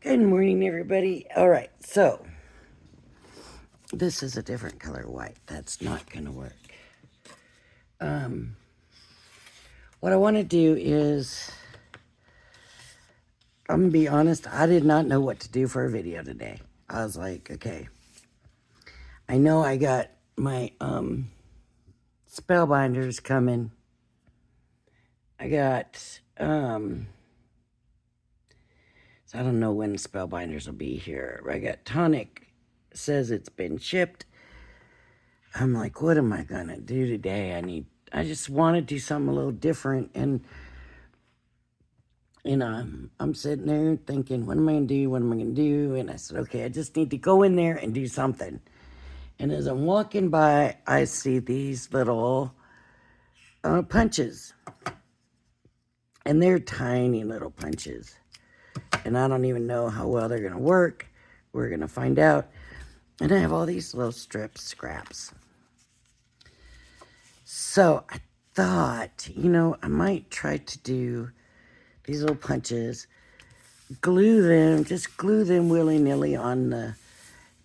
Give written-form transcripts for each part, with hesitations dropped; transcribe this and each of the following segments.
Good morning, everybody. All right, so this is a different color white. That's not going to work. What I want to do is, I'm going to be honest, I did not know what to do for a video today. I was like, okay, I know I got my spellbinders coming. I got, so I don't know when spellbinders will be here. I got Tonic, says it's been shipped. I'm like, what am I gonna do today? I just want to do something a little different, and I'm sitting there thinking, what am I gonna do? What am I gonna do? And I said, okay, I just need to go in there and do something. And as I'm walking by, I see these little punches, and they're tiny little punches, and I don't even know how well they're gonna work. We're gonna find out. And I have all these little scraps. So I thought, I might try to do these little punches, just glue them willy-nilly on the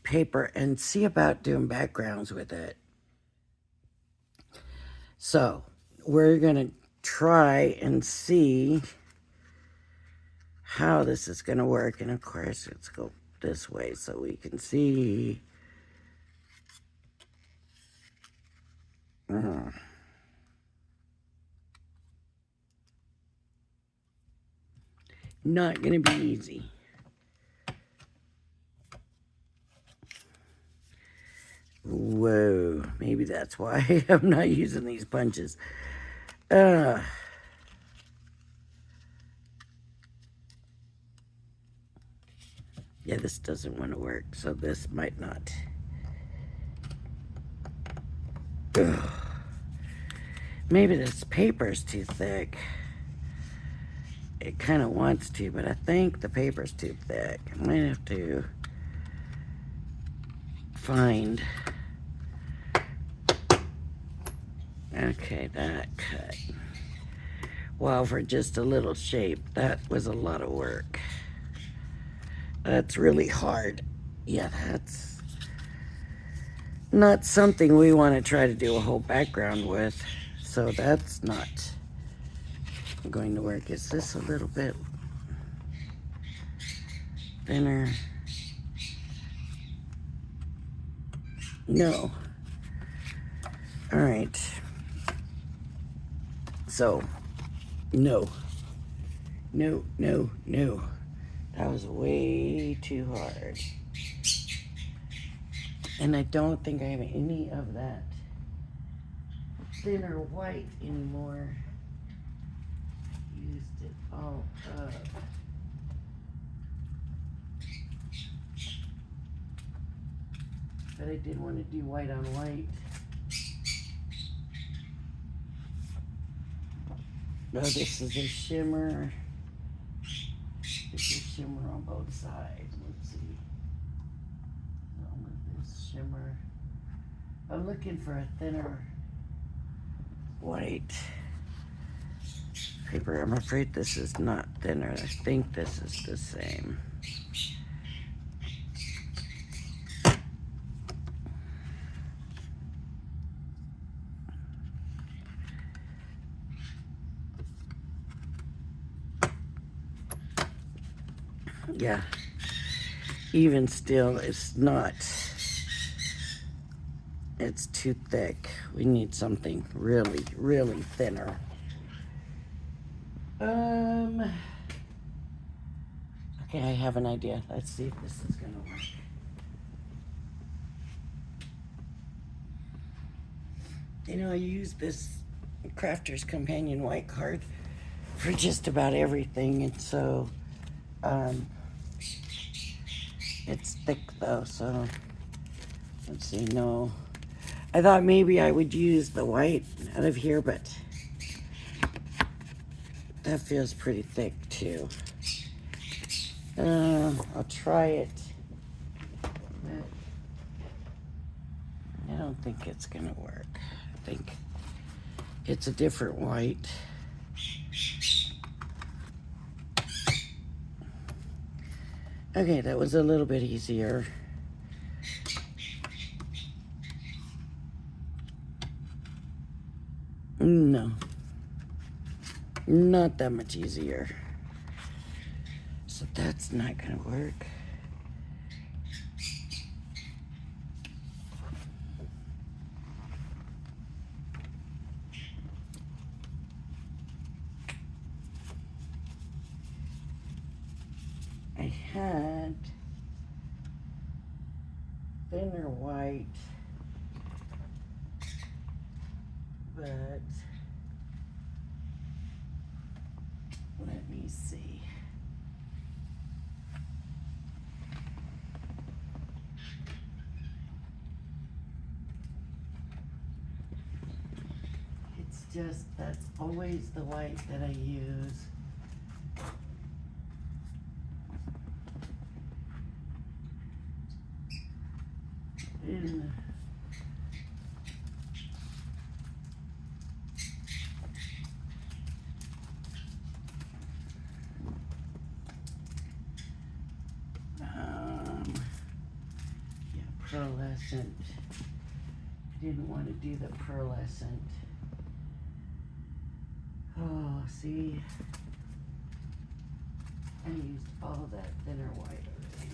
paper and see about doing backgrounds with it. So we're going to try and see how this is going to work. And of course, let's go this way so we can see. Not going to be easy. Whoa, maybe that's why I'm not using these punches. Yeah, this doesn't want to work, so this might not. Ugh. Maybe this paper's too thick. It kind of wants to, but I think the paper's too thick. I might have to find. Okay, that cut. Well, for just a little shape, that was a lot of work. That's really hard. Yeah, that's not something we want to try to do a whole background with. So that's not going to work. Is this a little bit thinner? No. All right. So, no. No. That was way too hard. And I don't think I have any of that thinner white anymore. Used it all up. But I did want to do white on white. No, this is a shimmer. This is shimmer on both sides. Let's see. With this shimmer. I'm looking for a thinner white paper. I'm afraid this is not thinner. I think this is the same. Yeah, even still, it's not. It's too thick. We need something really, really thinner. Okay, I have an idea. Let's see if this is gonna work. I use this Crafter's Companion white card for just about everything, and so it's thick though, so let's see. No, I thought maybe I would use the white out of here, but that feels pretty thick too. I'll try it. I don't think it's gonna work. I think it's a different white. Okay, that was a little bit easier. No, not that much easier. So that's not gonna work. I had thinner white, but let me see. It's just, that's always the white that I use. In yeah, pearlescent. I didn't want to do the pearlescent. Oh, see, I used all that thinner white already.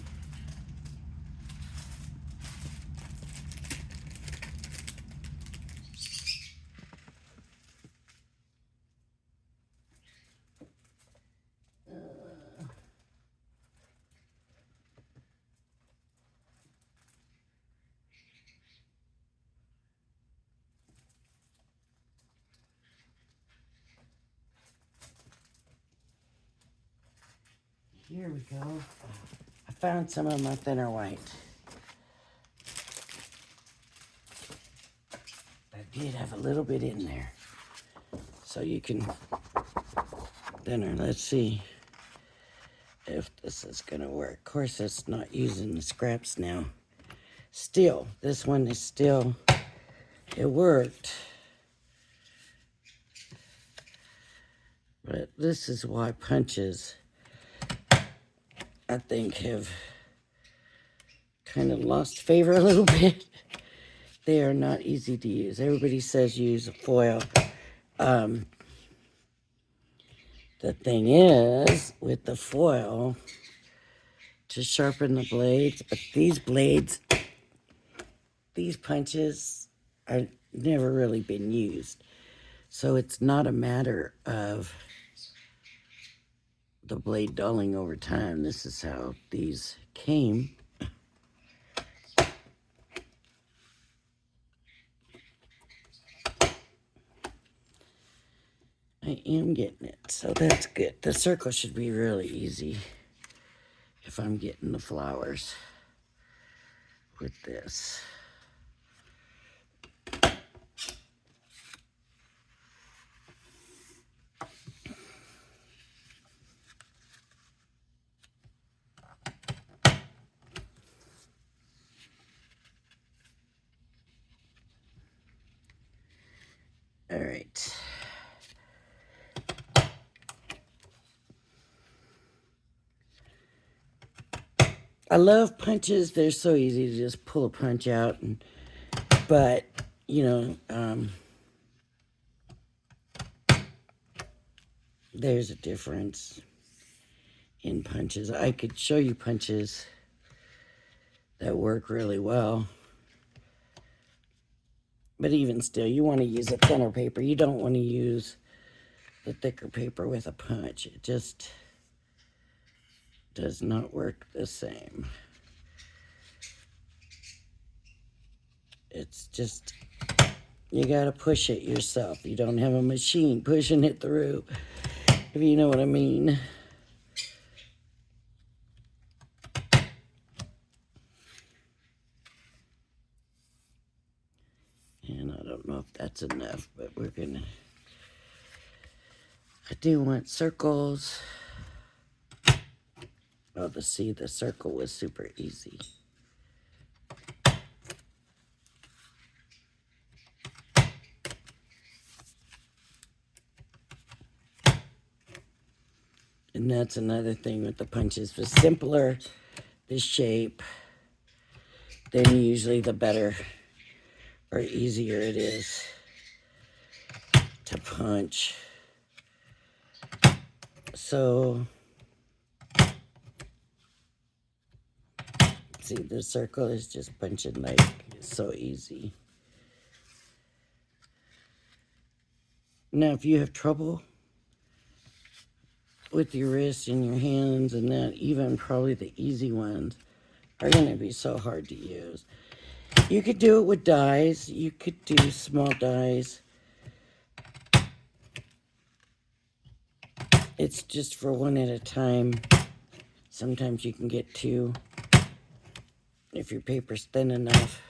Here we go. I found some of my thinner white. I did have a little bit in there. So you can thinner. Let's see if this is gonna work. Of course, it's not using the scraps now. Still, this one is still, it worked. But this is why punches, I think, have kind of lost favor a little bit. They are not easy to use. Everybody says use a foil. The thing is, with the foil, to sharpen the blades, but these blades, these punches are never really been used. So it's not a matter of the blade dulling over time. This is how these came. I am getting it, so that's good. The circle should be really easy if I'm getting the flowers with this. All right. I love punches. They're so easy to just pull a punch out. But, you know, there's a difference in punches. I could show you punches that work really well. But even still, you want to use a thinner paper. You don't want to use the thicker paper with a punch. It just does not work the same. It's just, you got to push it yourself. You don't have a machine pushing it through, if you know what I mean. And I don't know if that's enough, but we're gonna, I do want circles. Oh, to see the circle was super easy. And that's another thing with the punches. The simpler the shape, then usually the better or easier it is to punch. So, see, the circle is just punching like so easy. Now, if you have trouble with your wrists and your hands and that, even probably the easy ones are going to be so hard to use. You could do it with dies. You could do small dies. It's just for one at a time. Sometimes you can get two if your paper's thin enough.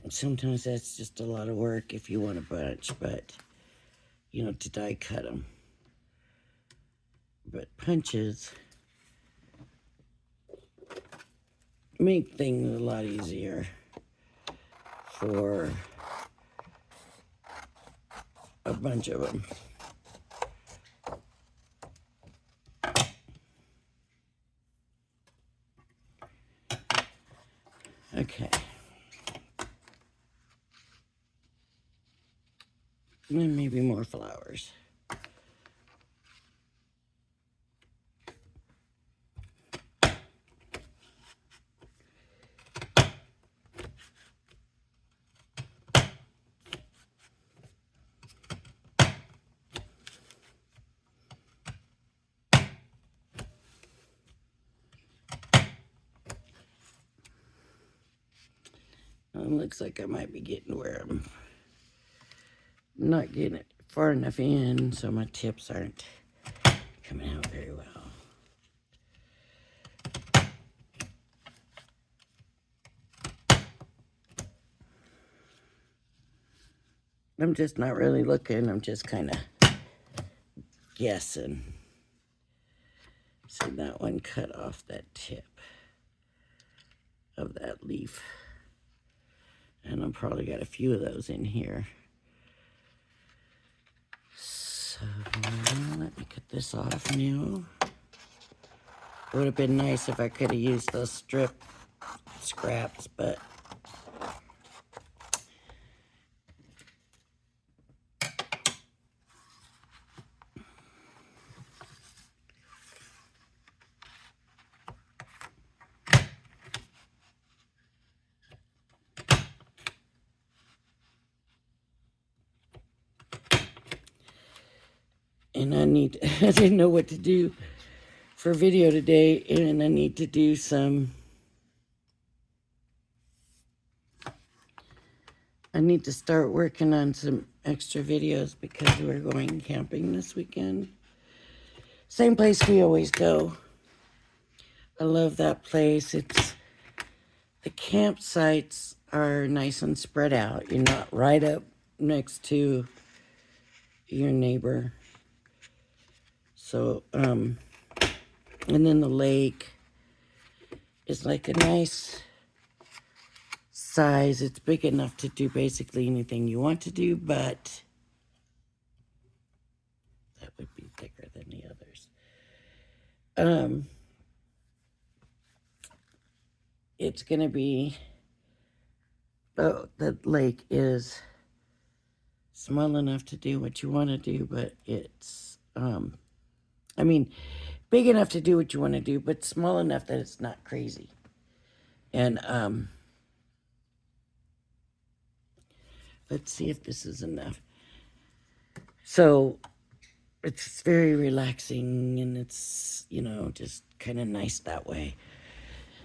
Sometimes that's just a lot of work if you want a bunch, but, you know, to die cut them. But punches make things a lot easier for a bunch of them. Okay. And then maybe more flowers. It looks like I might be getting where I'm not getting it far enough in, so my tips aren't coming out very well. I'm just not really looking. I'm just kind of guessing. See, that one cut off that tip of that leaf. And I've probably got a few of those in here. So let me cut this off now. It would have been nice if I could have used those strip scraps, but and I didn't know what to do for video today, and I need to do I need to start working on some extra videos because we're going camping this weekend. Same place we always go. I love that place. The campsites are nice and spread out. You're not right up next to your neighbor. So, and then the lake is like a nice size. It's big enough to do basically anything you want to do, but that would be thicker than the others. It's gonna be, the lake is small enough to do what you want to do, but it's, I mean, big enough to do what you want to do, but small enough that it's not crazy. And, let's see if this is enough. So, it's very relaxing, and it's, you know, just kind of nice that way.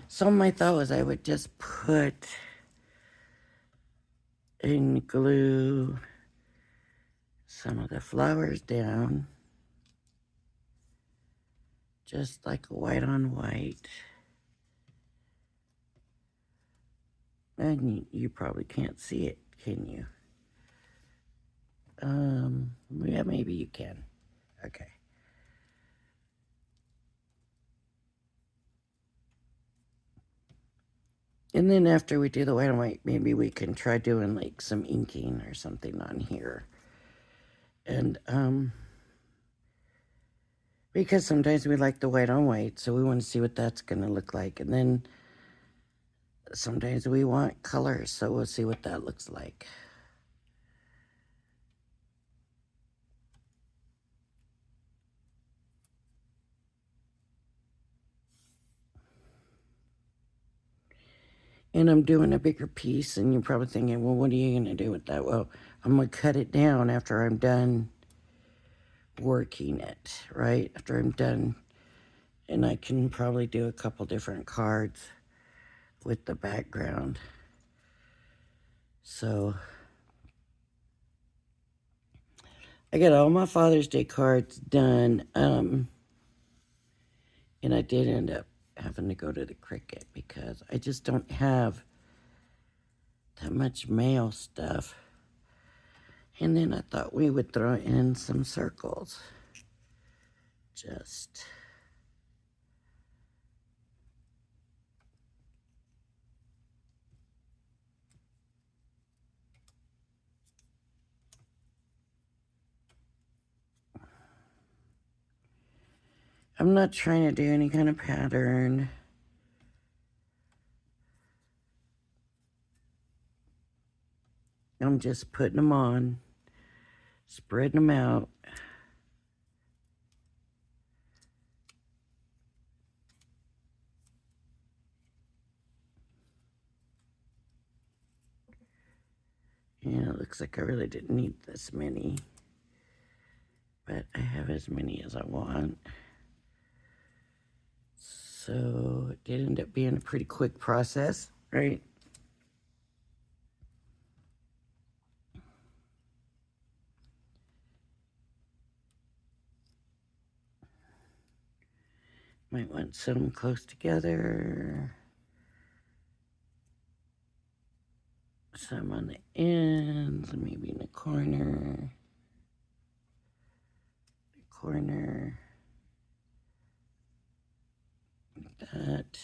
So my thought was I would just put and glue some of the flowers down, just like white on white. And you probably can't see it, can you? Yeah, maybe you can. Okay. And then after we do the white and white, maybe we can try doing like some inking or something on here. And Because sometimes we like the white on white, so we want to see what that's going to look like. And then sometimes we want colors, so we'll see what that looks like. And I'm doing a bigger piece, and you're probably thinking, well, what are you going to do with that? Well, I'm going to cut it down after I'm done working it, right? After I'm done, and I can probably do a couple different cards with the background. So I got all my Father's Day cards done, and I did end up having to go to the Cricut because I just don't have that much mail stuff. And then I thought we would throw in some circles. Just I'm not trying to do any kind of pattern. I'm just putting them on, spreading them out. Yeah, it looks like I really didn't need this many, but I have as many as I want. So it did end up being a pretty quick process, right? Might want some close together. Some on the ends, maybe in the corner. Corner. Like that.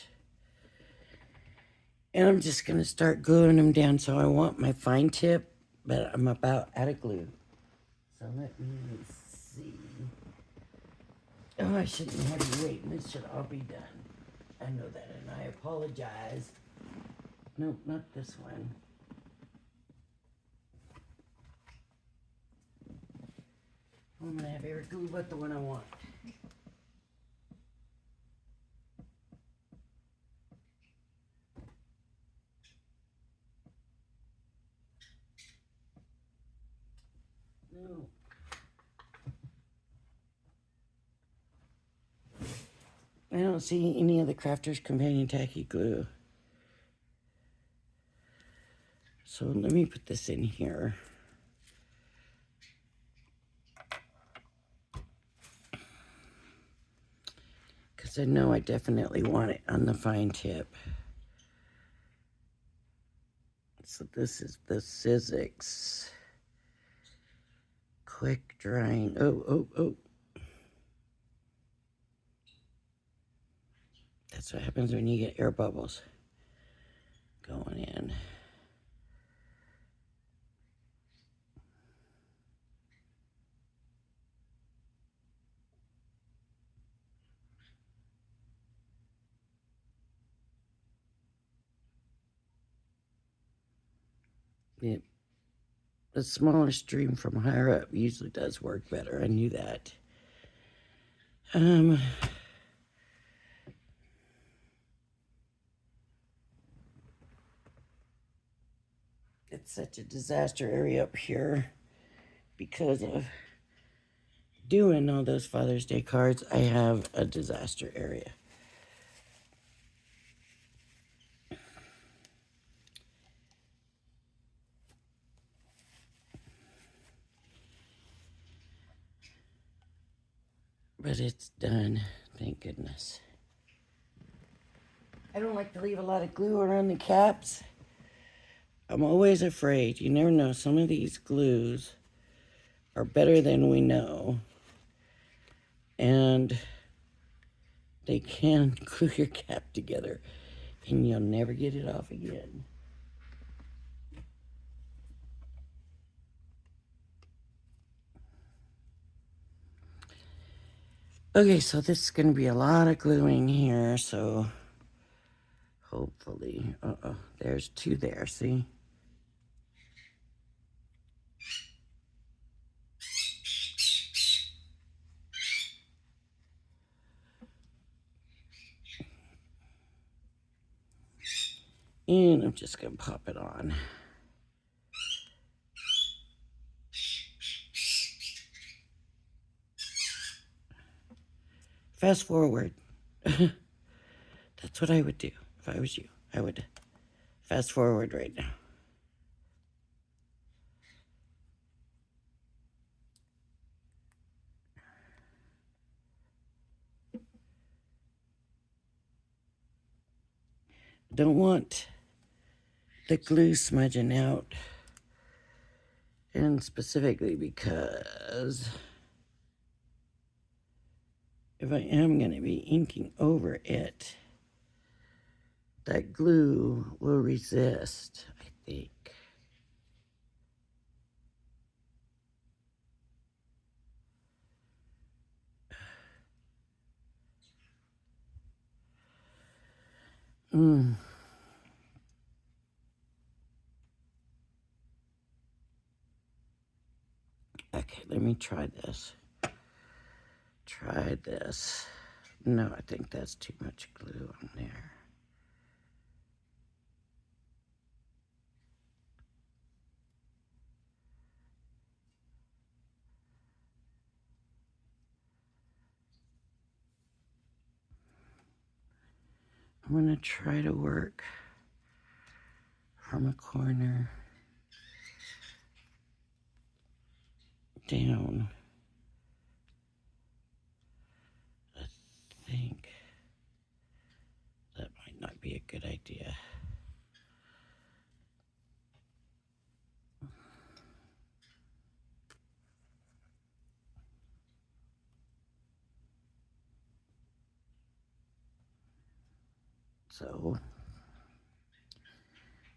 And I'm just going to start gluing them down. So I want my fine tip, but I'm about out of glue. So let me see. Oh, I shouldn't have you waiting. This should all be done. I know that, and I apologize. Nope, not this one. I'm going to have Eric glue but the one I want. No. I don't see any of the Crafter's Companion Tacky glue. So let me put this in here. Because I know I definitely want it on the fine tip. So this is the Sizzix quick drying. Oh. That's what happens when you get air bubbles going in. Yeah. The smaller stream from higher up usually does work better. I knew that. It's such a disaster area up here because of doing all those Father's Day cards. I have a disaster area. But it's done, thank goodness. I don't like to leave a lot of glue around the caps. I'm always afraid. You never know. Some of these glues are better than we know. And they can glue your cap together and you'll never get it off again. Okay, so this is going to be a lot of gluing here, so hopefully, there's two there, see? And I'm just going to pop it on. Fast forward. That's what I would do if I was you. I would fast forward right now. Don't want the glue smudging out. And specifically because if I am going to be inking over it, that glue will resist, I think. Okay, let me try this. Try this. No, I think that's too much glue on there. I'm going to try to work from a corner down. I think that might not be a good idea. So,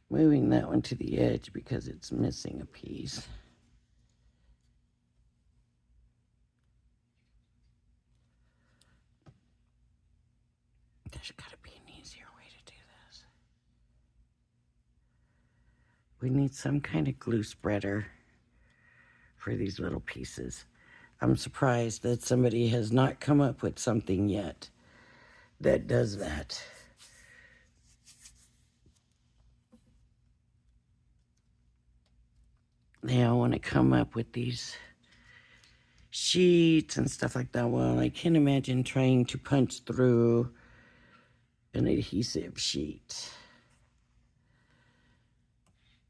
moving that one to the edge because it's missing a piece. There's got to be an easier way to do this. We need some kind of glue spreader for these little pieces. I'm surprised that somebody has not come up with something yet that does that. They all want to come up with these sheets and stuff like that. Well, I can't imagine trying to punch through an adhesive sheet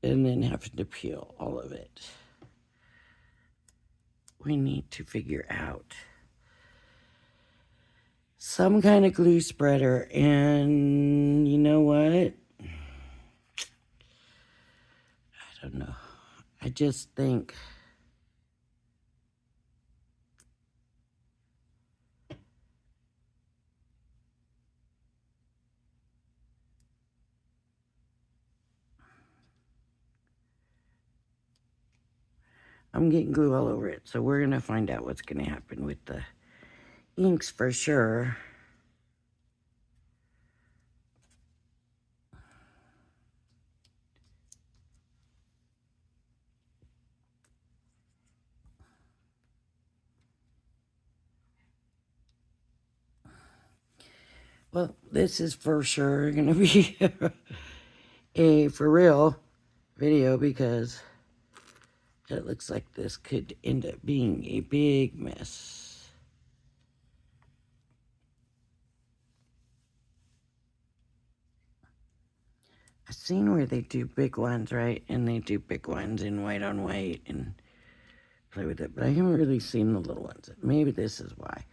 and then having to peel all of it. We need to figure out some kind of glue spreader. And you know what? I don't know. I just think I'm getting glue all over it. So we're going to find out what's going to happen with the inks for sure. Well, this is for sure going to be a for real video because it looks like this could end up being a big mess. I've seen where they do big ones, right? And they do big ones in white on white and play with it. But I haven't really seen the little ones. Maybe this is why.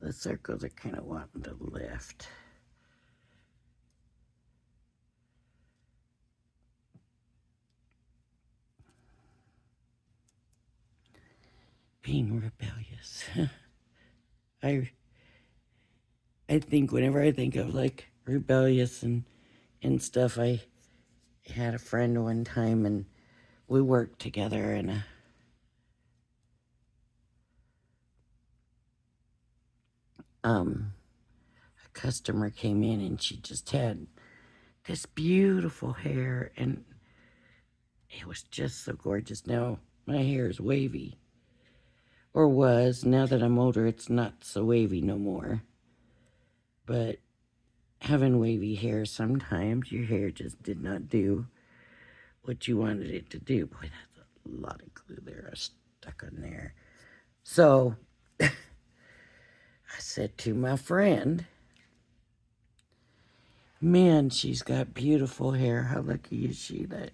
The circles are kind of wanting to lift. Being rebellious. I think whenever I think of like rebellious and stuff, I had a friend one time and we worked together, and a customer came in and she just had this beautiful hair, and it was just so gorgeous. Now my hair is wavy, or was. Now that I'm older, it's not so wavy no more. But having wavy hair, sometimes your hair just did not do what you wanted it to do. Boy, that's a lot of glue there I stuck on there. So I said to my friend, man, she's got beautiful hair. How lucky is she that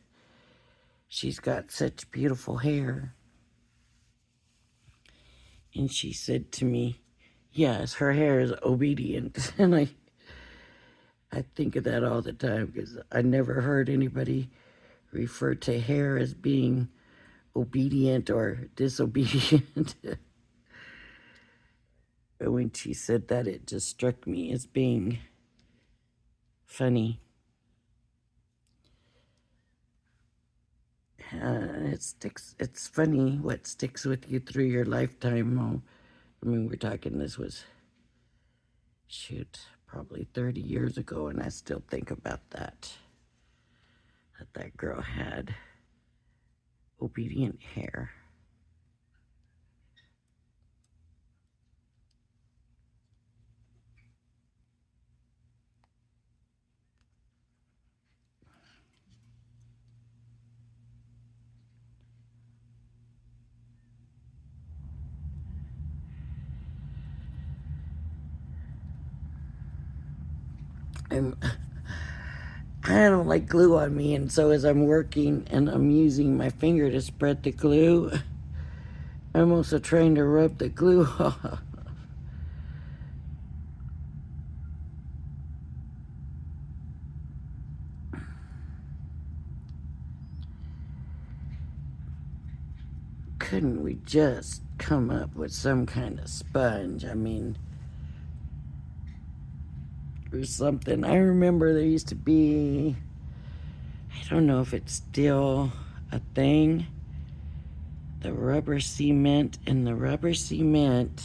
she's got such beautiful hair? And she said to me, yes, her hair is obedient. And I think of that all the time, because I never heard anybody refer to hair as being obedient or disobedient. But when she said that, it just struck me as being funny. It's funny what sticks with you through your lifetime. Oh, I mean, we're talking, this was, shoot, probably 30 years ago, and I still think about that girl had obedient hair. I don't like glue on me, and so as I'm working and I'm using my finger to spread the glue, I'm also trying to rub the glue off. Couldn't we just come up with some kind of sponge? I mean, or something. I remember there used to be, I don't know if it's still a thing, the rubber cement, and the rubber cement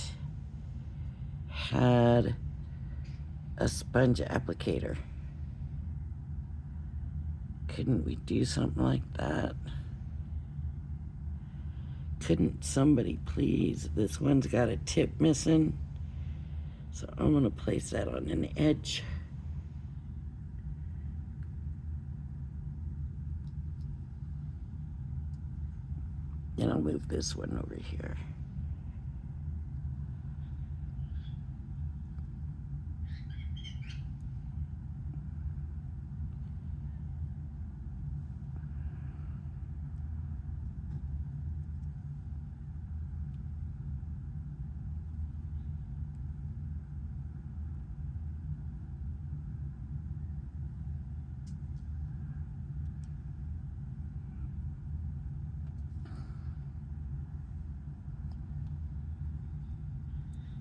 had a sponge applicator. Couldn't we do something like that? Couldn't somebody please? This one's got a tip missing, so I'm gonna place that on an edge. And I'll move this one over here.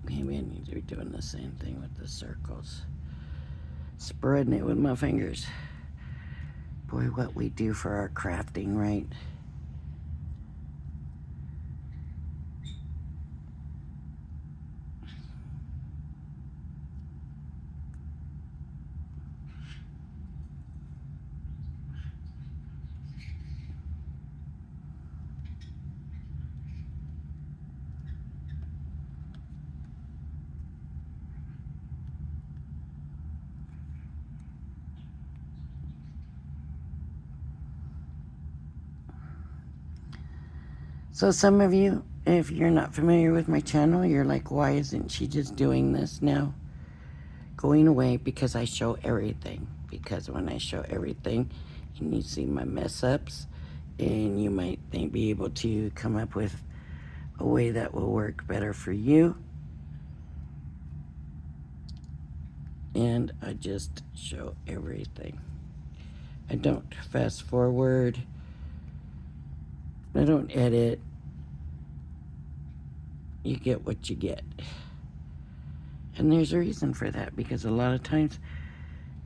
Maybe I need to be doing the same thing with the circles. Spreading it with my fingers. Boy, what we do for our crafting, right? So some of you, if you're not familiar with my channel, you're like, why isn't she just doing this now? Going away, because I show everything. Because when I show everything, and you see my mess ups, and you might be able to come up with a way that will work better for you. and I just show everything. I don't fast forward. I don't edit. You get what you get. And there's a reason for that, because a lot of times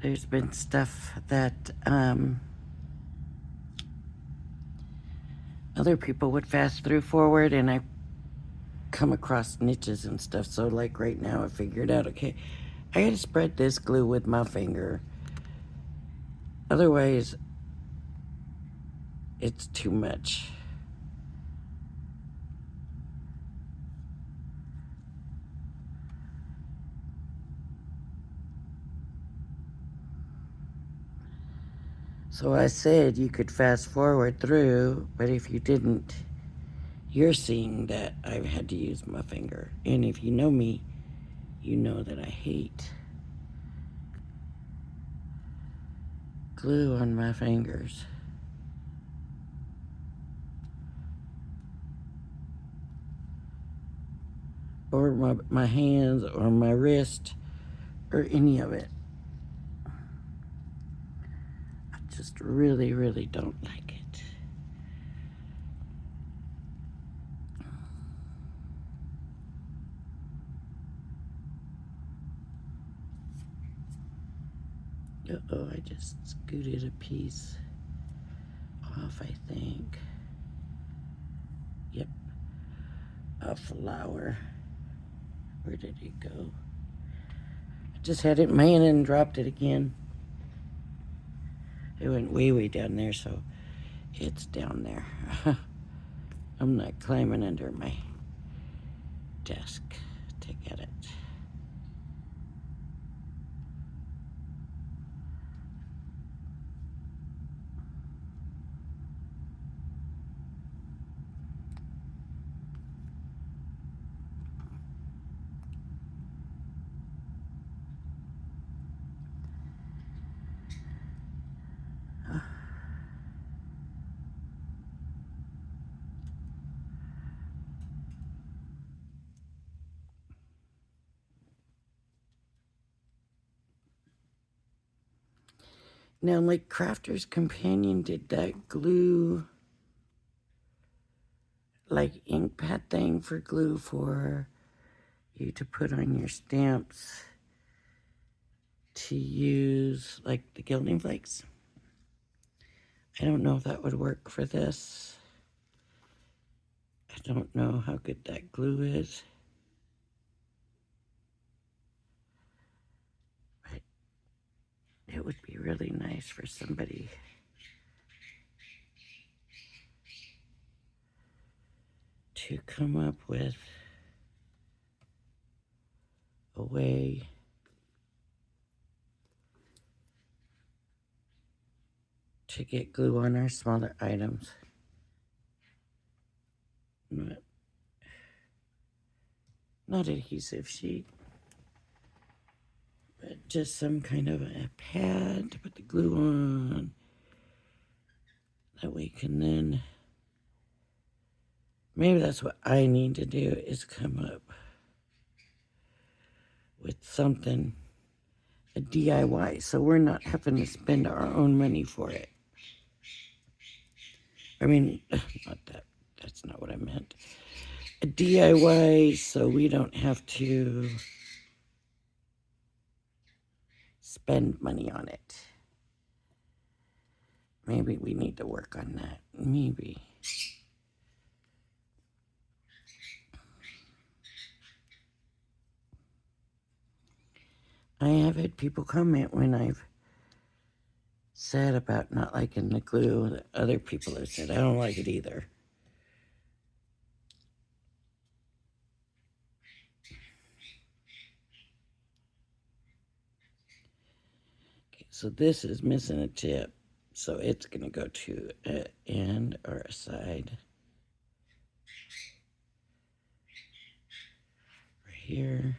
there's been stuff that other people would fast through forward, and I come across niches and stuff. So like right now I figured out, okay, I gotta spread this glue with my finger. Otherwise, it's too much. So I said you could fast forward through, but if you didn't, you're seeing that I've had to use my finger. And if you know me, you know that I hate glue on my fingers. Or my hands or my wrist or any of it. I just really, really don't like it. Uh-oh, I just scooted a piece off, I think. Yep, a flower. Where did it go? I just had it in my hand and dropped it again. It went way, way down there, so it's down there. I'm not climbing under my desk to get it. Now, like Crafter's Companion did that glue, like ink pad thing for glue for you to put on your stamps to use, like the gilding flakes. I don't know if that would work for this. I don't know how good that glue is. But it would be really nice for somebody to come up with a way to get glue on our smaller items. Not adhesive sheet, but just some kind of a pad to put the glue on. That we can then, maybe that's what I need to do, is come up with something, a DIY, so we're not having to spend our own money for it. I mean, not that, that's not what I meant. A DIY so we don't have to spend money on it. Maybe we need to work on that. Maybe. I have had people comment when I've said about not liking the glue that other people have said, I don't like it either. Okay, so this is missing a tip, so it's going to go to an end or a side. Right here.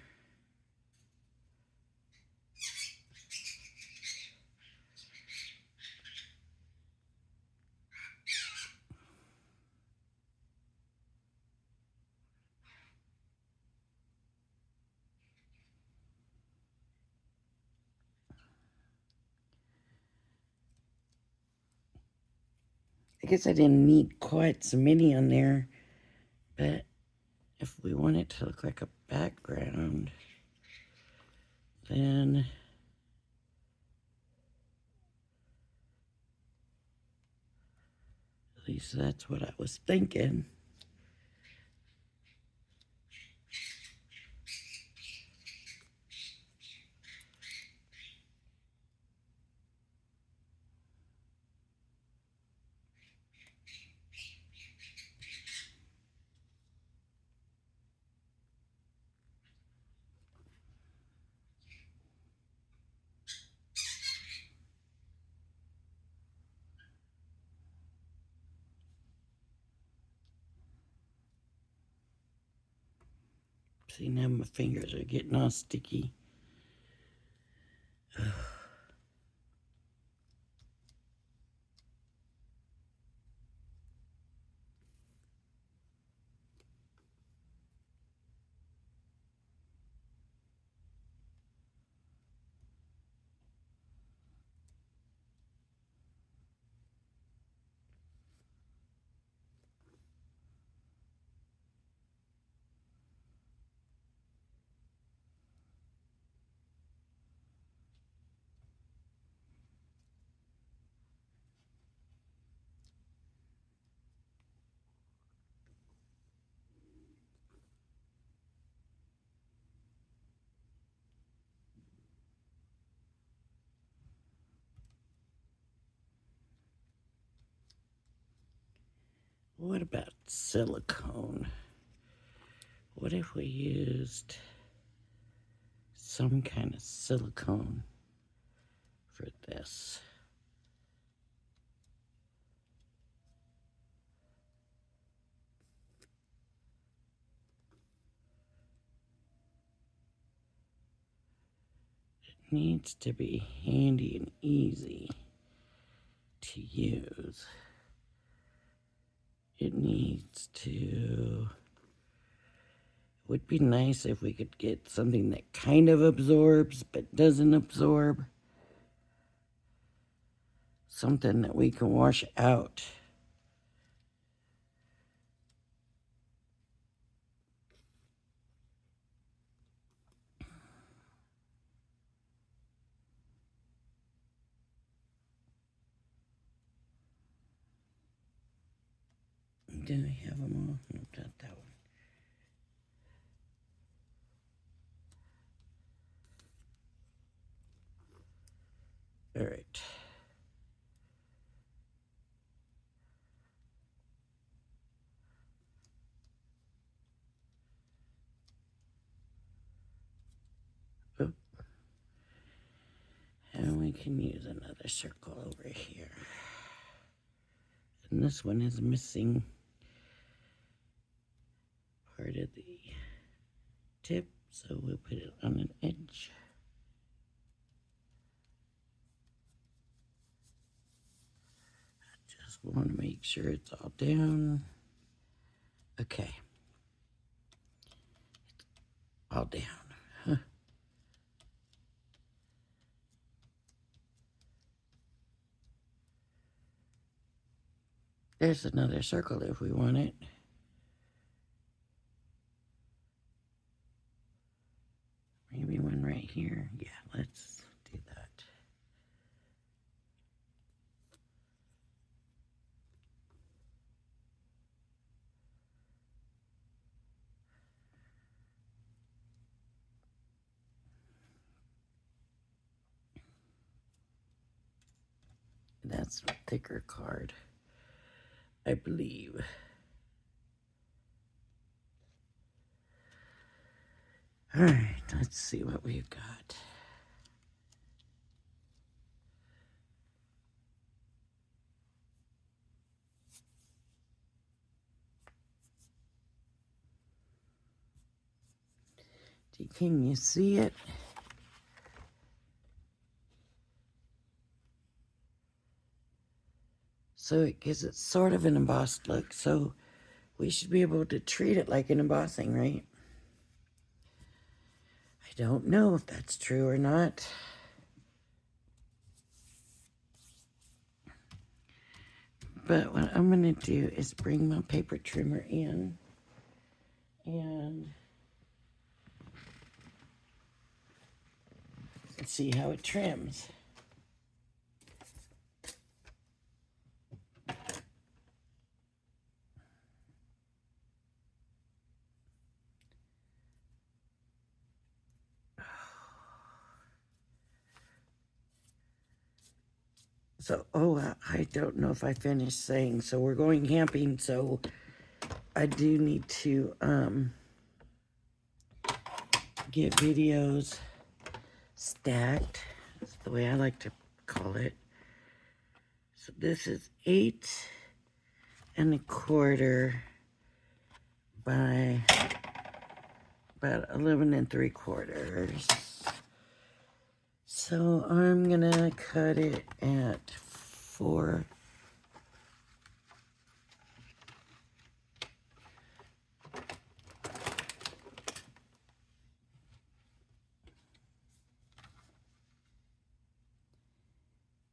guess I didn't need quite so many on there, but if we want it to look like a background, then at least that's what I was thinking. See, now my fingers are getting all sticky. What about silicone? What if we used some kind of silicone for this? It needs to be handy and easy to use. It needs to... It would be nice if we could get something that kind of absorbs but doesn't absorb. Something that we can wash out. Do I have them all? No, not that one. All right. Oop. And we can use another circle over here. And this one is missing part of the tip, so we'll put it on an edge. I just want to make sure it's all down. Okay. All down. Huh. There's another circle if we want it. Maybe one right here. Yeah, let's do that. That's a thicker card, I believe. All right, let's see what we've got. Can you see it? So it gives it sort of an embossed look, so we should be able to treat it like an embossing, right? I don't know if that's true or not. But what I'm going to do is bring my paper trimmer in and see how it trims. So, I don't know if I finished saying, so we're going camping, so I do need to get videos stacked. That's the way I like to call it. So this is 8 1/4 by about 11 3/4. So I'm gonna cut it at 4.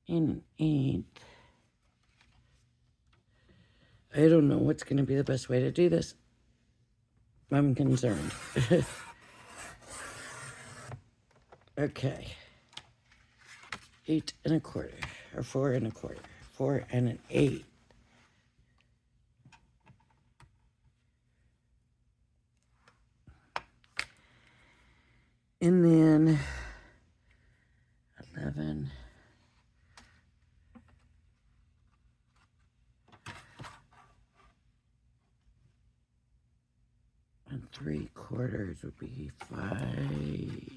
And 1/8. I don't know what's going to be the best way to do this. I'm concerned. Okay. 8 1/4 or 4 1/4. 4 1/8. And then 11 3/4 would be 5.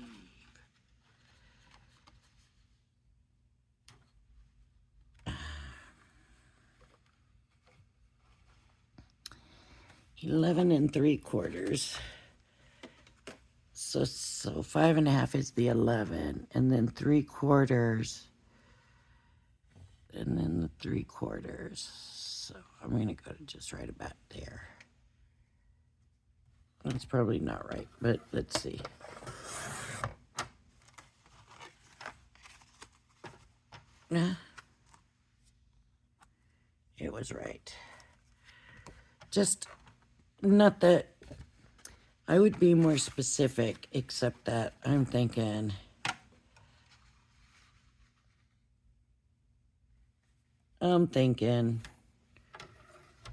11 3/4. So 5 1/2 is the 11, and then 3/4, and then the 3/4. So I'm gonna go to just right about there. That's probably not right, but let's see. It was right. Just not that I would be more specific, except that I'm thinking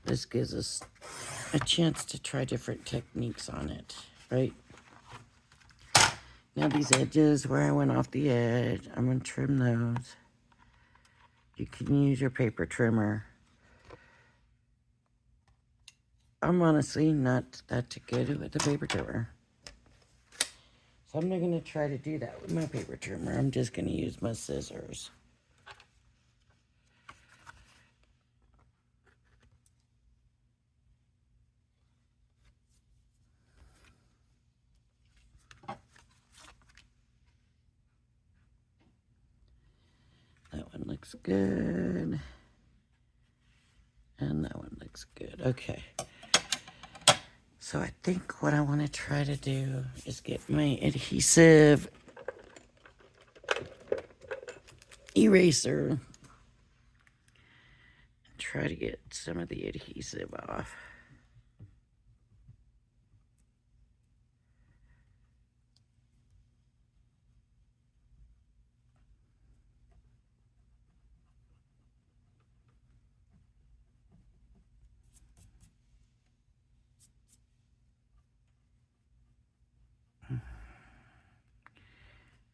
this gives us a chance to try different techniques on it, right? Now these edges where I went off the edge, I'm going to trim those. You can use your paper trimmer. I'm honestly not that good with the paper trimmer. So I'm not going to try to do that with my paper trimmer. I'm just going to use my scissors. That one looks good. And that one looks good. Okay. So I think what I want to try to do is get my adhesive eraser and try to get some of the adhesive off.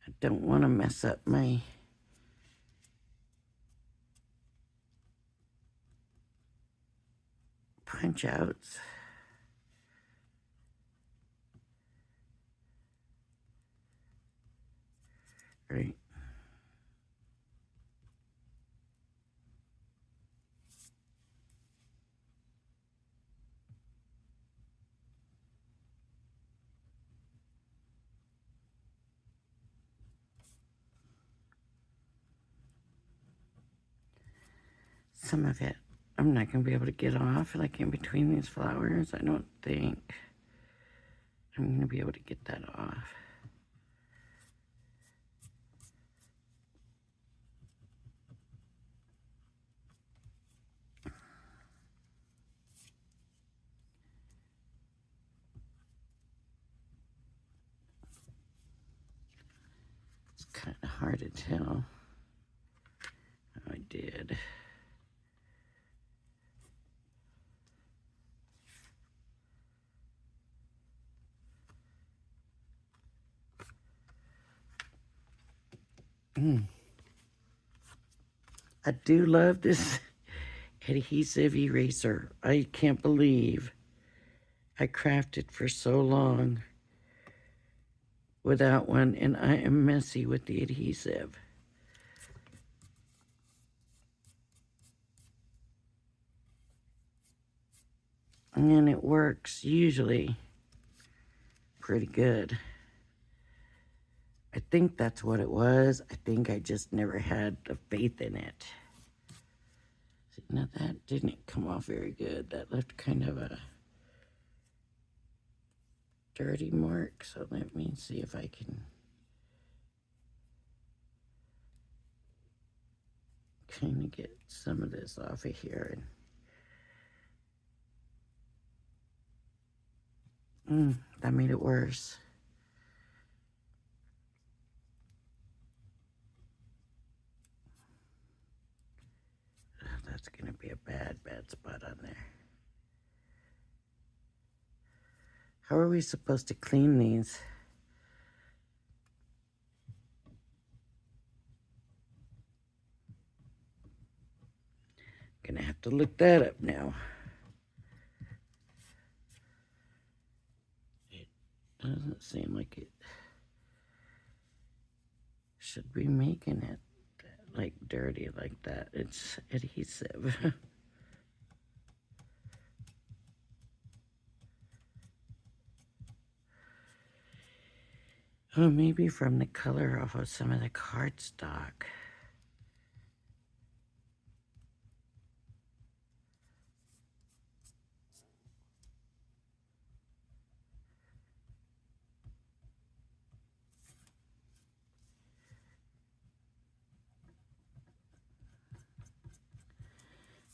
I don't want to mess up my punch outs. Right. Some of it I'm not going to be able to get off, like in between these flowers. I don't think I'm going to be able to get that off. hard to tell. I did. I do love this adhesive eraser. I can't believe I crafted for so long without one, and I am messy with the adhesive. And it works usually pretty good. I think that's what it was. I think I just never had the faith in it. See, now that didn't come off very good. That left kind of a dirty mark. So let me see if I can kind of get some of this off of here. And that made it worse. That's going to be a bad spot on there. How are we supposed to clean these? Gonna have to look that up now. It doesn't seem like it should be making it like dirty like that. It's adhesive. Oh, maybe from the color off of some of the cardstock.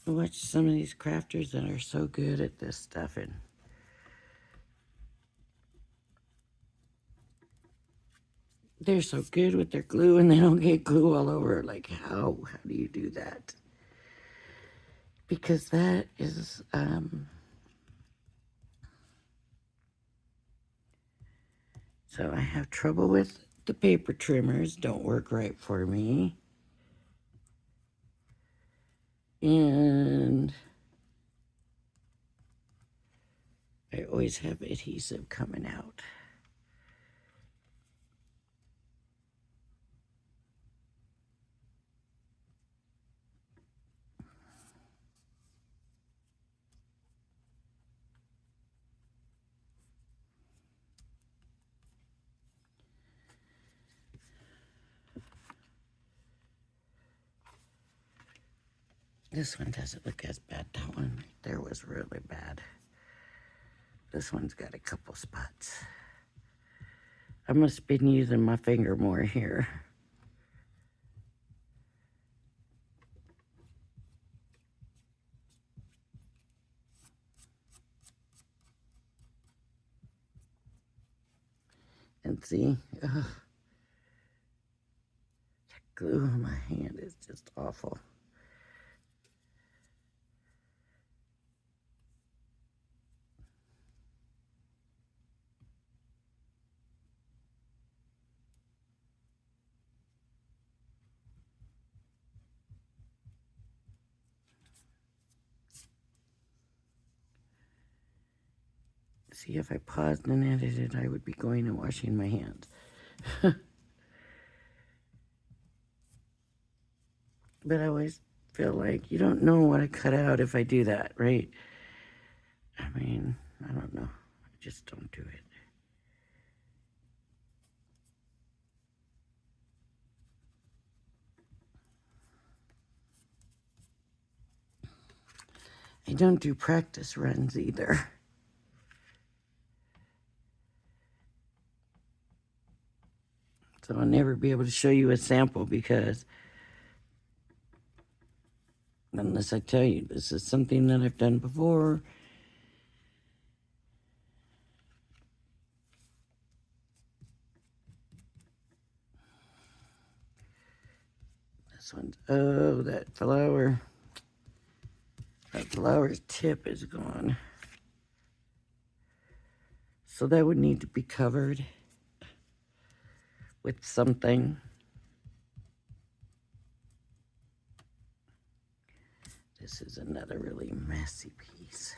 I watch some of these crafters that are so good at this stuff, and they're so good with their glue and they don't get glue all over. Like, how do you do that? Because that is, so I have trouble with the paper trimmers. Don't work right for me. And I always have adhesive coming out. This one doesn't look as bad. That one right there was really bad. This one's got a couple spots. I must have been using my finger more here. And see, ugh, that glue on my hand is just awful. See, if I paused and edited, I would be going and washing my hands. But I always feel like you don't know what I cut out if I do that, right? I mean, I don't know. I just don't do it. I don't do practice runs either. So I'll never be able to show you a sample because unless I tell you this is something that I've done before. This one's, oh, that flower's tip is gone. So that would need to be covered with something. This is another really messy piece.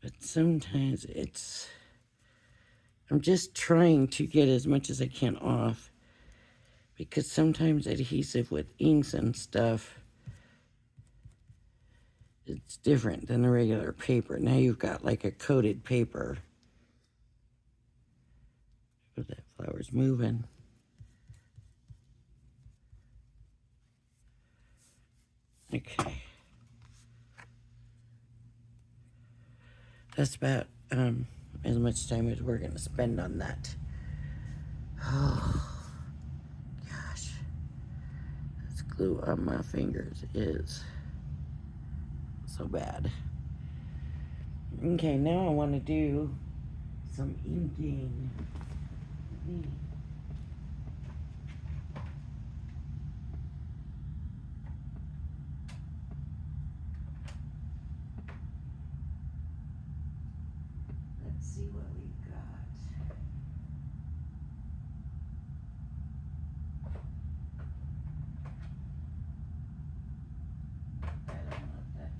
But sometimes I'm just trying to get as much as I can off, because sometimes adhesive with inks and stuff, it's different than the regular paper. Now you've got like a coated paper. Oh, that flower's moving. Okay. That's about as much time as we're gonna spend on that. Oh, gosh. This glue on my fingers is so bad. Okay, now I want to do some inking. Let's see what we've got. I don't want that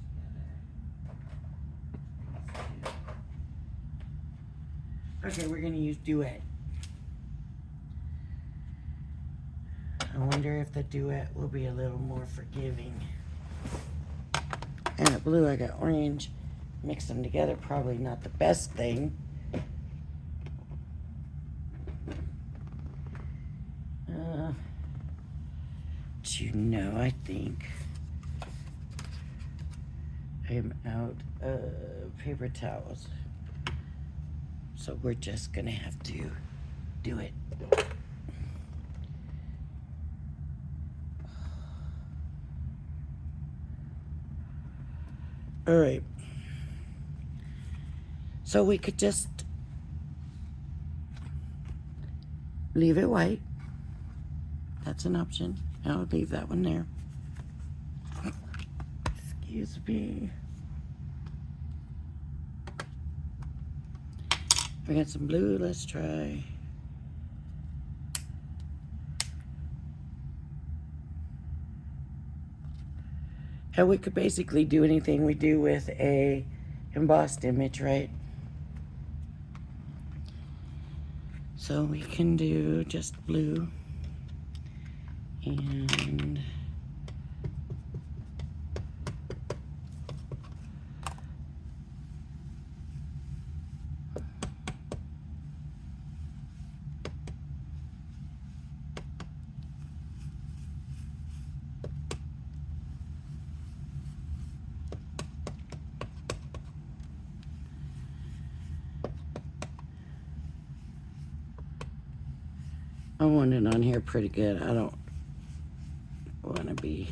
together. Okay, we're gonna use Duet. I wonder if the Duet will be a little more forgiving. And at blue, I got orange. Mix them together, probably not the best thing. But you know, I think I'm out of paper towels. So we're just gonna have to do it. All right. So we could just leave it white. That's an option. I'll leave that one there. Excuse me. We got some blue. Let's try. And we could basically do anything we do with a embossed image, right? So we can do just blue and I want it on here pretty good. I don't want to be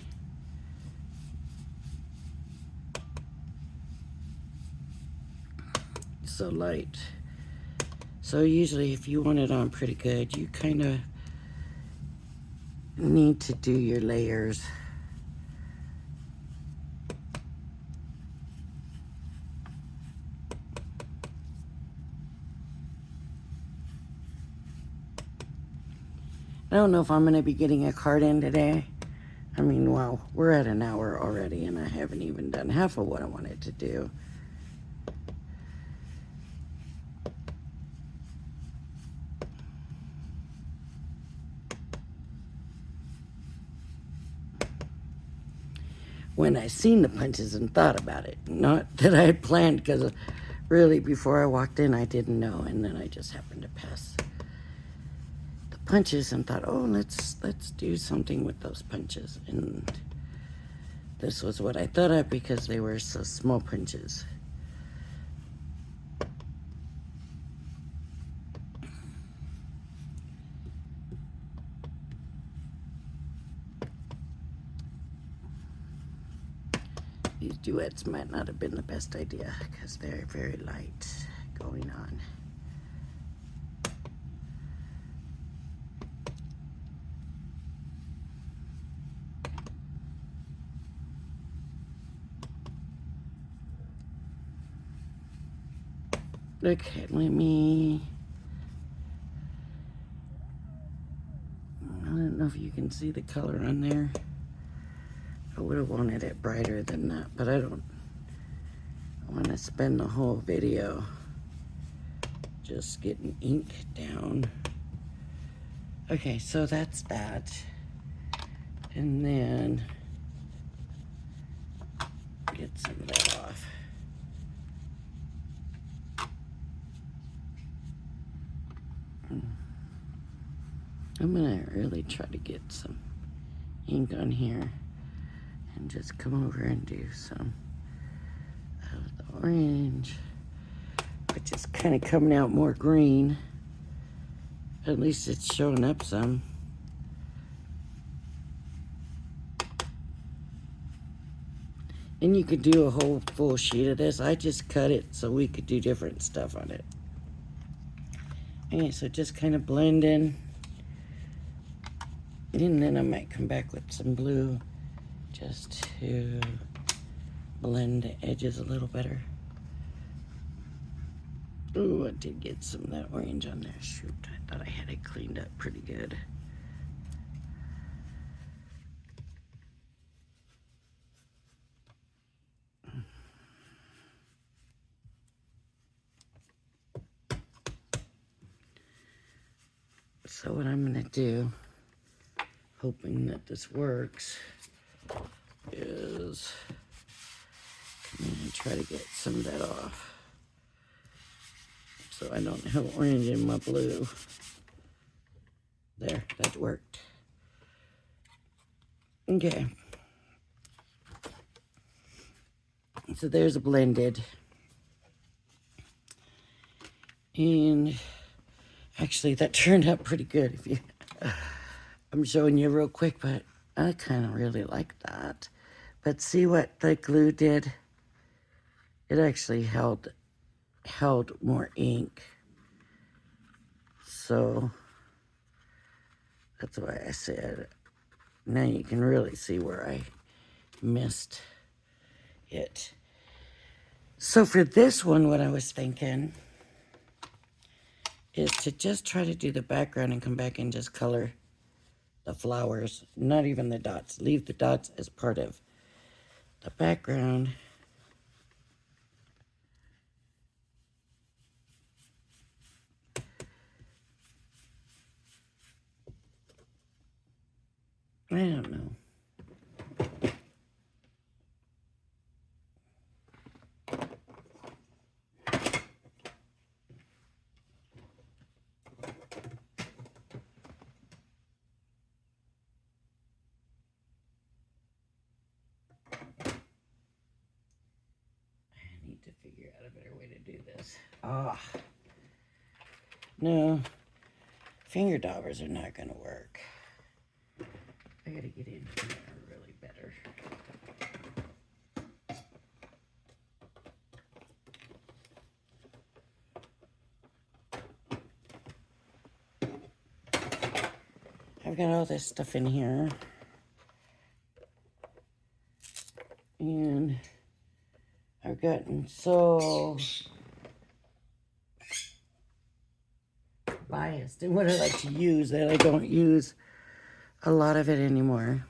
so light. So usually if you want it on pretty good, you kind of need to do your layers. I don't know if I'm going to be getting a card in today. I mean, wow, we're at an hour already and I haven't even done half of what I wanted to do. When I seen the punches and thought about it. Not that I had planned, because really before I walked in I didn't know, and then I just happened to pass the punches and thought, oh, let's do something with those punches. And this was what I thought of because they were so small punches. duets might not have been the best idea because they're very light going on. Okay, let me... I don't know if you can see the color on there. I would have wanted it brighter than that, but I don't want to spend the whole video just getting ink down. Okay, so that's that. And then get some of that off. I'm gonna really try to get some ink on here and just come over and do some of the orange, which is kind of coming out more green. At least it's showing up some. And you could do a whole full sheet of this. I just cut it so we could do different stuff on it. Okay, so just kind of blend in. And then I might come back with some blue just to blend the edges a little better. Ooh, I did get some of that orange on there. Shoot, I thought I had it cleaned up pretty good. So what I'm gonna do, hoping that this works, is I'm gonna try to get some of that off. So I don't have orange in my blue. There, that worked. Okay. So there's a blended. And actually that turned out pretty good. If you, I'm showing you real quick, but I kind of really like that. But see what the glue did? It actually held more ink. So that's why I said, now you can really see where I missed it. So for this one, what I was thinking is to just try to do the background and come back and just color the flowers, not even the dots. Leave the dots as part of the background. I don't know. I need to figure out a better way to do this. No, finger daubers are not going to work. I got to get in here really better. I've got all this stuff in here. And I've gotten so biased in what I like to use that I don't use a lot of it anymore.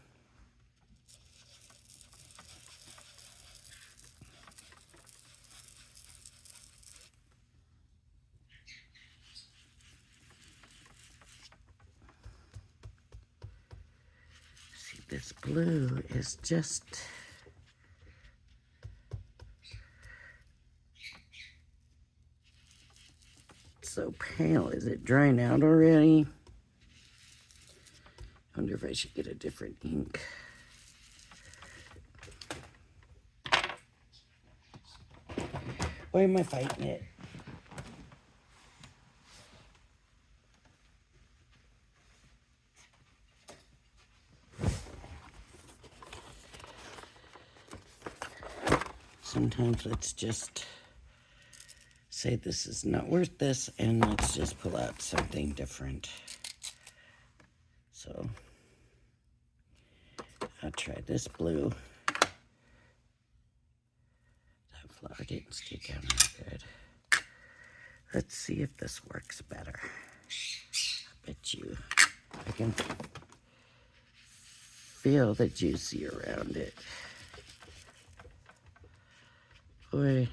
See, this blue is just so pale. Is it drying out already? I wonder if I should get a different ink. Why am I fighting it? sometimes let's just say this is not worth this, and let's just pull out something different. So I'll try this blue. That flower didn't stick out real good. Let's see if this works better. I bet you I can feel the juicy around it. Boy,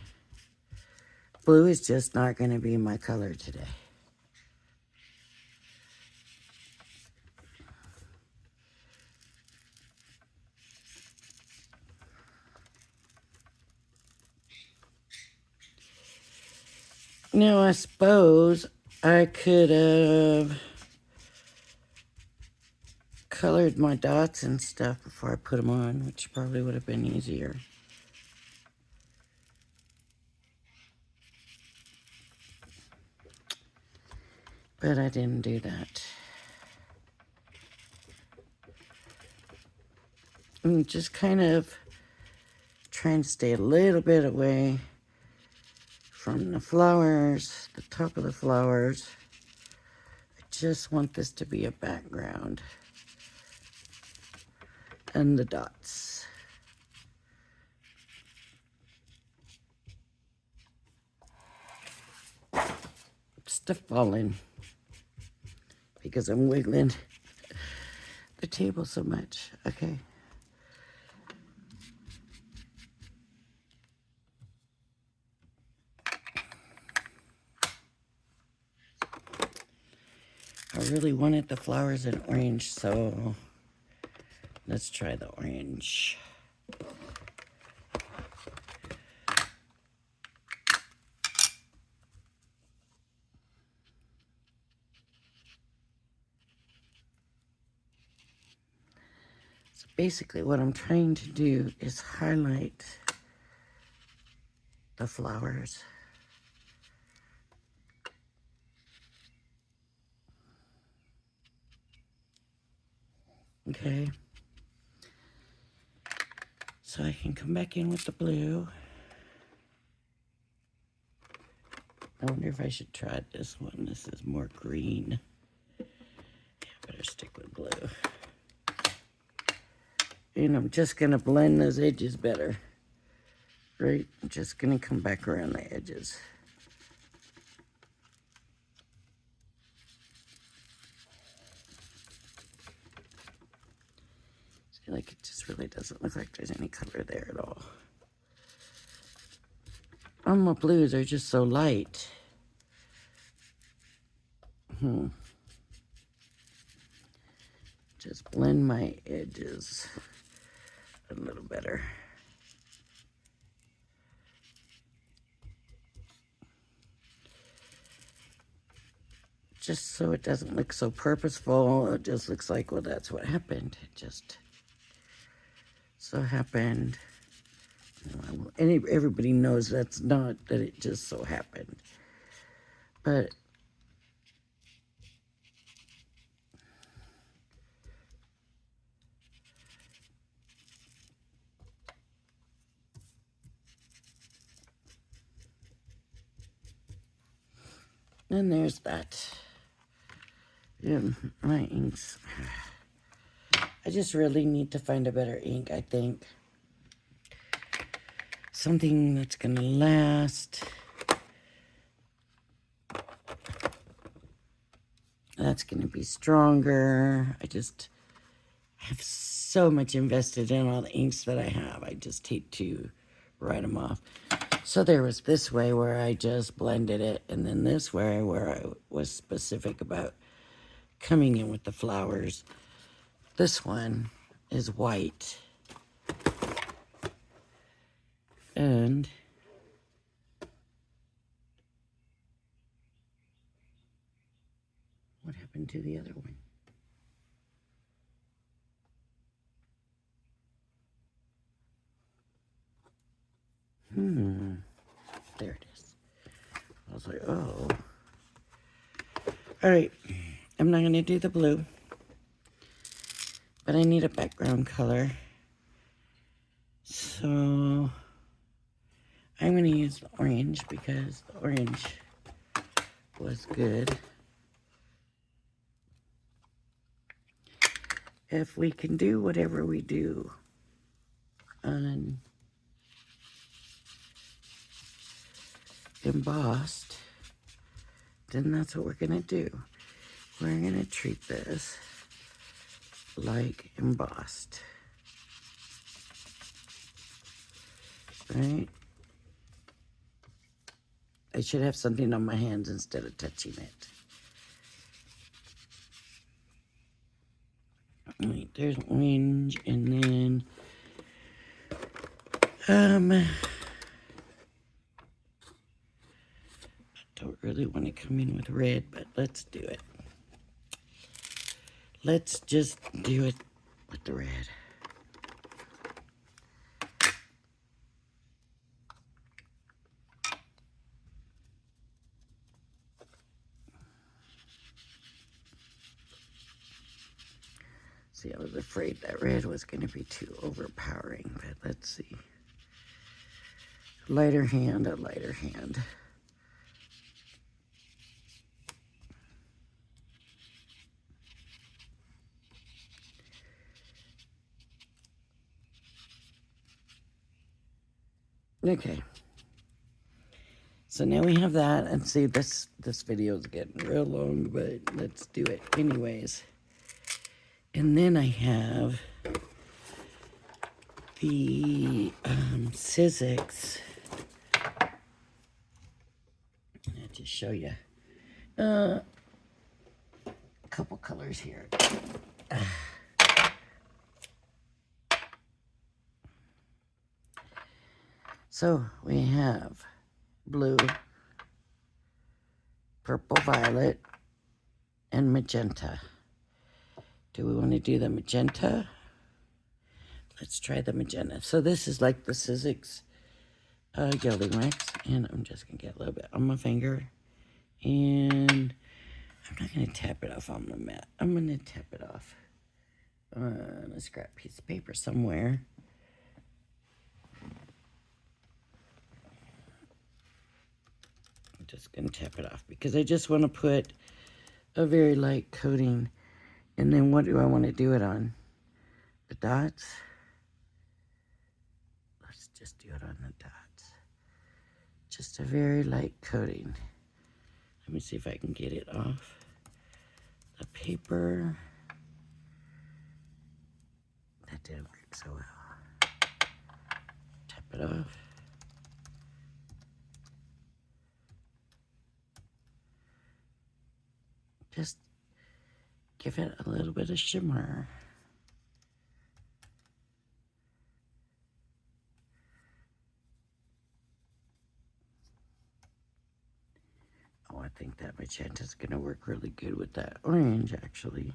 blue is just not going to be my color today. Now, I suppose I could have colored my dots and stuff before I put them on, which probably would have been easier. But I didn't do that. I'm just kind of trying to stay a little bit away from the flowers, the top of the flowers. I just want this to be a background. And the dots. Stuff falling because I'm wiggling the table so much. Okay. I really wanted the flowers in orange, so let's try the orange. So basically what I'm trying to do is highlight the flowers. Okay. So I can come back in with the blue. I wonder if I should try this one. This is more green. Yeah, better stick with blue. And I'm just going to blend those edges better. Right? I'm just going to come back around the edges. See, like it just really doesn't look like there's any color there at all. All my blues are just so light. Just blend my edges a little better. Just so it doesn't look so purposeful. It just looks like, well, that's what happened. It just so happened. Everybody knows that's not, that it just so happened. But and there's that. My inks. I just really need to find a better ink, I think. Something that's gonna last. That's gonna be stronger. I just have so much invested in all the inks that I have. I just hate to write them off. So there was this way where I just blended it, and then this way where I was specific about coming in with the flowers. This one is white. And what happened to the other one? There it is. I was like, oh. All right, I'm not gonna do the blue, but I need a background color. So I'm going to use the orange because the orange was good. If we can do whatever we do on embossed, then that's what we're going to do. We're going to treat this like embossed. Right? I should have something on my hands instead of touching it. Wait, there's orange, and then I don't really want to come in with red, but let's do it. Let's just do it with the red. See, I was afraid that red was going to be too overpowering, but let's see. Lighter hand, a lighter hand. Okay. So now we have that, and see, this video is getting real long, but let's do it anyways. And then I have the Sizzix. I'll just show you a couple colors here. So we have blue, purple, violet, and magenta. Do we want to do the magenta? Let's try the magenta. So this is like the Sizzix gilding wax, and I'm just going to get a little bit on my finger, and I'm not going to tap it off on my mat. I'm going to tap it off on a scrap piece of paper somewhere. I'm just going to tap it off because I just want to put a very light coating. And then what do I want to do it on? The dots? Let's just do it on the dots. Just a very light coating. Let me see if I can get it off the paper. That didn't work so well. Tap it off. Just give it a little bit of shimmer. Oh, I think that magenta is going to work really good with that orange, actually.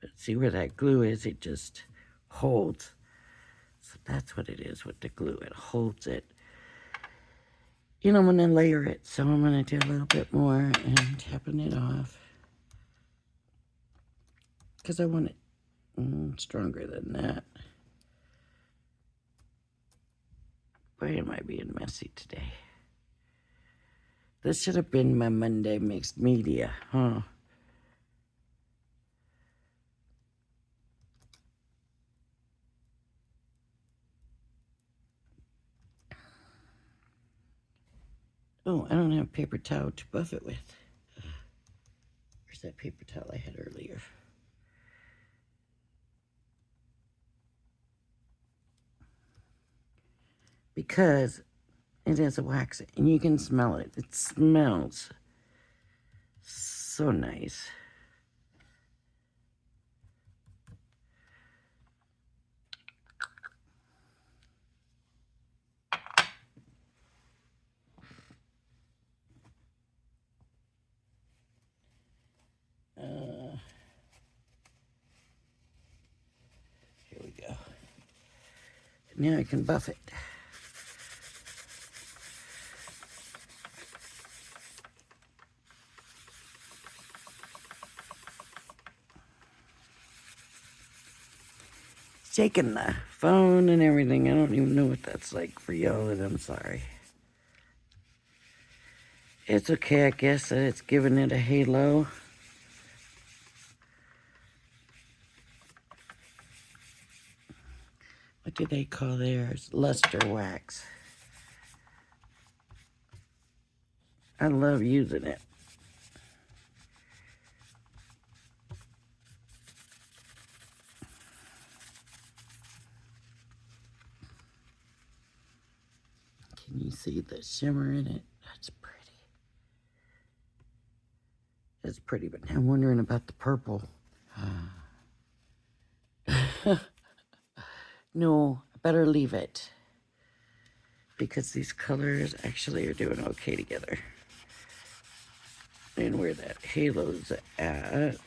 But see where that glue is? It just holds. So that's what it is with the glue. It holds it. You know, I'm going to layer it. So I'm going to do a little bit more and tapping it off. Because I want it stronger than that. Boy, am I being messy today. This should have been my Monday mixed media, huh? Oh, I don't have paper towel to buff it with. Where's that paper towel I had earlier? Because it is a wax, and you can smell it. It smells so nice. Here we go. Now I can buff it. shaking the phone and everything. I don't even know what that's like for y'all, and I'm sorry. It's okay, I guess, that it's giving it a halo. What do they call theirs? Luster wax. I love using it. Can you see the shimmer in it? That's pretty. It's pretty, but now I'm wondering about the purple. No, I better leave it. Because these colors actually are doing okay together. And where that halo's at.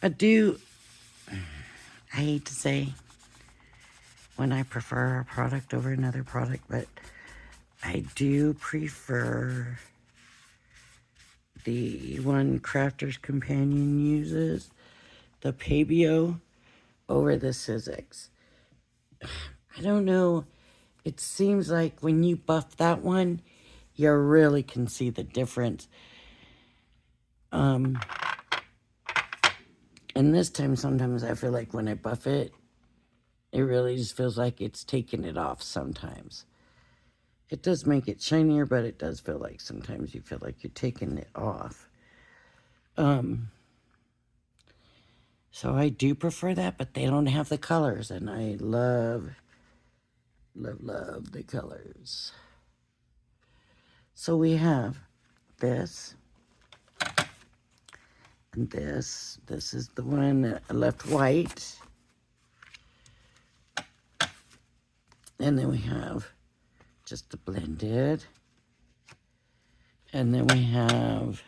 I hate to say when I prefer a product over another product, but I do prefer the one Crafter's Companion uses, the Pabio, over the Sizzix. I don't know, it seems like when you buff that one, you really can see the difference. And this time, sometimes I feel like when I buff it, it really just feels like it's taking it off sometimes. It does make it shinier, but it does feel like sometimes you feel like you're taking it off. So I do prefer that, but they don't have the colors, and I love, love, love the colors. So we have this. And this is the one that I left white. And then we have just the blended. And then we have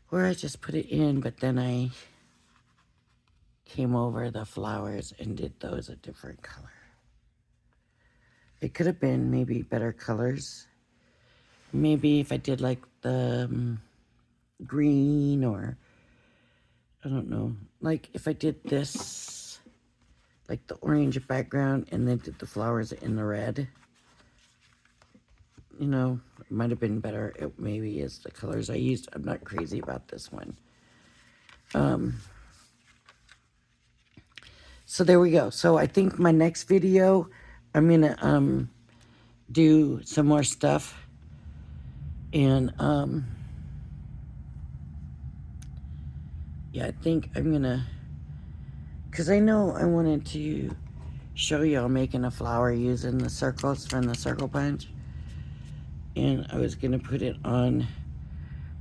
where I just put it in, but then I came over the flowers and did those a different color. It could have been maybe better colors. Maybe if I did like the green, or I don't know, like if I did this, like the orange background, and then did the flowers in the red, you know, it might have been better. It maybe is the colors I used. I'm not crazy about this one. So there we go. So I think my next video, I'm gonna do some more stuff, and yeah, I think I'm gonna, because I know I wanted to show y'all making a flower using the circles from the Circle Punch. And I was gonna put it on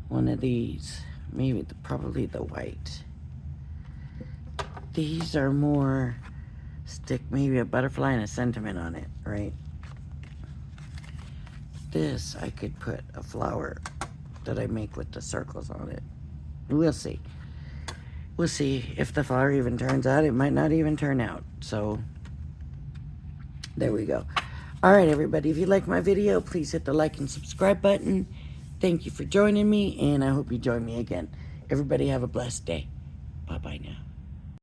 one of these, maybe probably the white. These are more stick, maybe a butterfly and a sentiment on it, right? This, I could put a flower that I make with the circles on it. We'll see. We'll see if the flower even turns out. It might not even turn out. So, there we go. All right, everybody. If you like my video, please hit the like and subscribe button. Thank you for joining me, and I hope you join me again. Everybody have a blessed day. Bye-bye now.